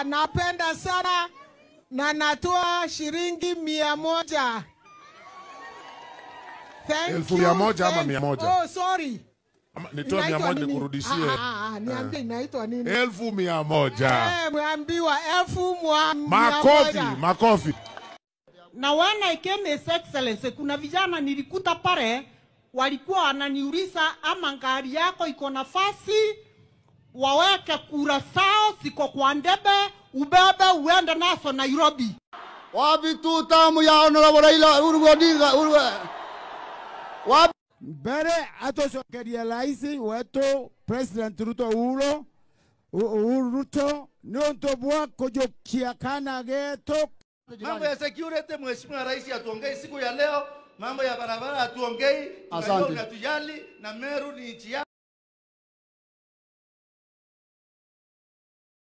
Napenda sana na natoa shilingi 100. Thank you. 1,100 ama 100? Oh, sorry. Nitoa 100 nikurudishie. Niambie inaitwa nini? 1,100. Mwambiwa 1,100. Makofi, makofi. Na when I came His Excellency, kuna vijana nilikuta pale walikuwa wananiuliza ama gari yako iko nafasi waweke kura sao siko kwa ndebe ubebe uende naso Nairobi. Wapi tu tamu ya Honorable Raila Odinga mbere atocokeria raisi wetu President Ruto nionto bwa kujukia kana geto. Mambo ya security mheshimiwa rais atuongei siku ya leo, mambo ya barabara atuongei, asante. Na Meru ni nchi